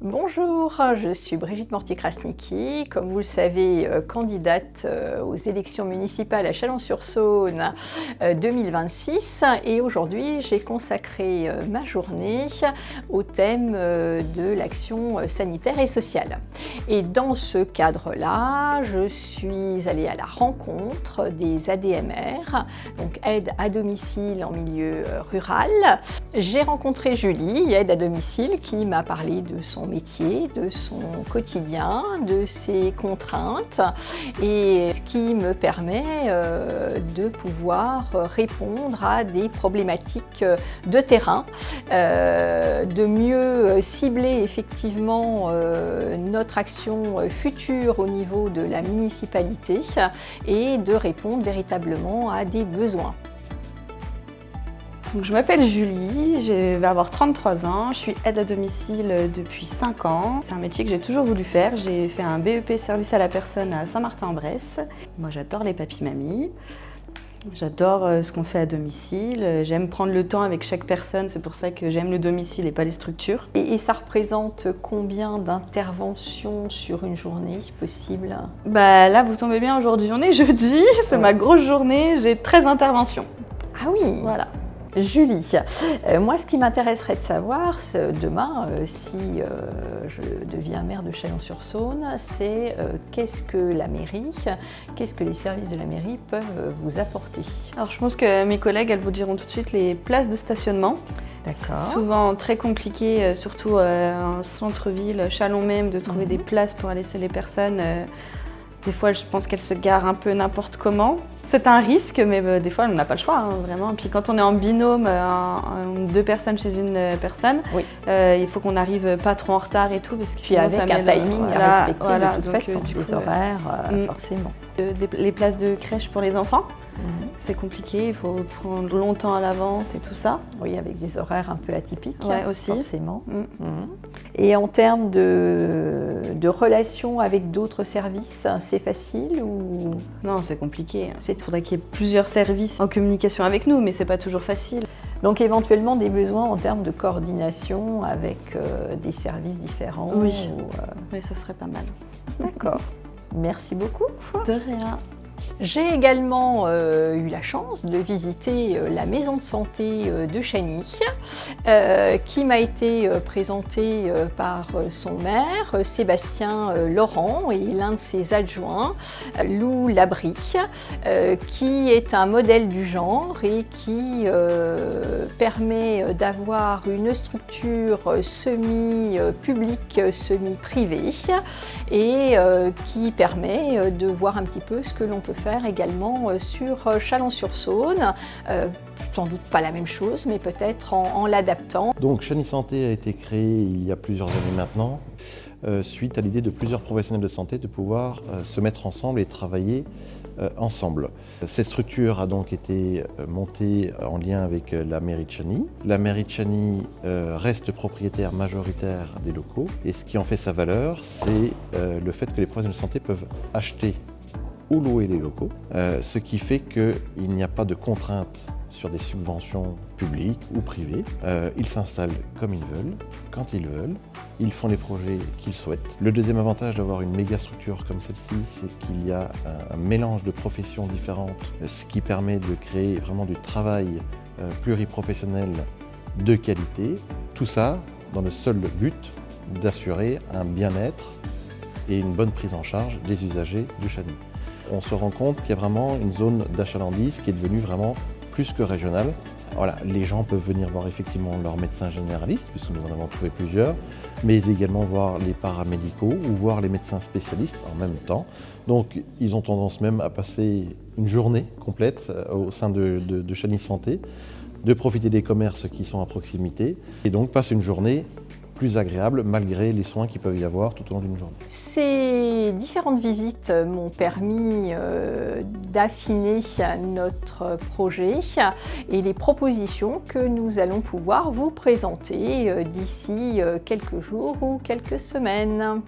Bonjour, je suis Brigitte Mortier-Krasniqi, comme vous le savez, candidate aux élections municipales à Chalon-sur-Saône 2026 et aujourd'hui j'ai consacré ma journée au thème de l'action sanitaire et sociale. Et dans ce cadre-là, je suis allée à la rencontre des ADMR, donc aide à domicile en milieu rural. J'ai rencontré Julie, aide à domicile, qui m'a parlé de son métier, de son quotidien, de ses contraintes et ce qui me permet de pouvoir répondre à des problématiques de terrain, de mieux cibler effectivement notre action future au niveau de la municipalité et de répondre véritablement à des besoins. Donc, je m'appelle Julie, je vais avoir 33 ans, je suis aide à domicile depuis 5 ans. C'est un métier que j'ai toujours voulu faire. J'ai fait un BEP service à la personne à Saint-Martin-en-Bresse. Moi j'adore les papis-mamies, j'adore ce qu'on fait à domicile, j'aime prendre le temps avec chaque personne, c'est pour ça que j'aime le domicile et pas les structures. Et ça représente combien d'interventions sur une journée possible? Là vous tombez bien, aujourd'hui on est jeudi, c'est ma grosse journée, j'ai 13 interventions. Ah oui, voilà. Julie, moi ce qui m'intéresserait de savoir demain, si je deviens maire de Chalon-sur-Saône, c'est qu'est-ce que la mairie, qu'est-ce que les services de la mairie peuvent vous apporter? Alors je pense que mes collègues, elles vous diront tout de suite les places de stationnement. D'accord. Souvent très compliqué, surtout en centre-ville, Chalon même, de trouver des places pour laisser les personnes. Des fois je pense qu'elles se garent un peu n'importe comment. C'est un risque, mais des fois, on n'a pas le choix, hein, vraiment. Et puis quand on est en binôme, deux personnes chez une personne, oui. Il faut qu'on n'arrive pas trop en retard et tout. Parce que puis avec un timing à respecter de toute façon, des horaires, forcément. Les places de crèche pour les enfants, c'est compliqué, il faut prendre longtemps à l'avance et tout ça. Oui, avec des horaires un peu atypiques, aussi. Forcément. Et en termes de relations avec d'autres services, c'est facile ou... Non, c'est compliqué. Il faudrait qu'il y ait plusieurs services en communication avec nous, mais c'est pas toujours facile. Donc éventuellement des besoins en termes de coordination avec des services différents. Oui, mais ça serait pas mal. D'accord. Merci beaucoup. De rien. J'ai également eu la chance de visiter la maison de santé de Chagny, qui m'a été présentée par son maire, Sébastien Laurent, et l'un de ses adjoints, Lou Labrie, qui est un modèle du genre et qui permet d'avoir une structure semi-publique, semi-privée, et qui permet de voir un petit peu ce que l'on peut faire également sur Chalon-sur-Saône. Sans doute pas la même chose, mais peut-être en l'adaptant. Donc Chagny Santé a été créé il y a plusieurs années maintenant, suite à l'idée de plusieurs professionnels de santé de pouvoir se mettre ensemble et travailler ensemble. Cette structure a donc été montée en lien avec la mairie de Chagny. La mairie de Chagny reste propriétaire majoritaire des locaux et ce qui en fait sa valeur, c'est le fait que les professionnels de santé peuvent acheter ou louer les locaux, ce qui fait qu'il n'y a pas de contraintes sur des subventions publiques ou privées. Ils s'installent comme ils veulent, quand ils veulent, ils font les projets qu'ils souhaitent. Le deuxième avantage d'avoir une méga structure comme celle-ci, c'est qu'il y a un mélange de professions différentes, ce qui permet de créer vraiment du travail pluriprofessionnel de qualité. Tout ça dans le seul but d'assurer un bien-être et une bonne prise en charge des usagers de Chagny. On se rend compte qu'il y a vraiment une zone d'achalandise qui est devenue vraiment plus que régionale. Voilà, les gens peuvent venir voir effectivement leur médecin généraliste, puisque nous en avons trouvé plusieurs, mais également voir les paramédicaux ou voir les médecins spécialistes en même temps. Donc ils ont tendance même à passer une journée complète au sein de Chagny Santé, de profiter des commerces qui sont à proximité, et donc passer une journée plus agréable malgré les soins qu'il peut y avoir tout au long d'une journée. Ces différentes visites m'ont permis d'affiner notre projet et les propositions que nous allons pouvoir vous présenter d'ici quelques jours ou quelques semaines.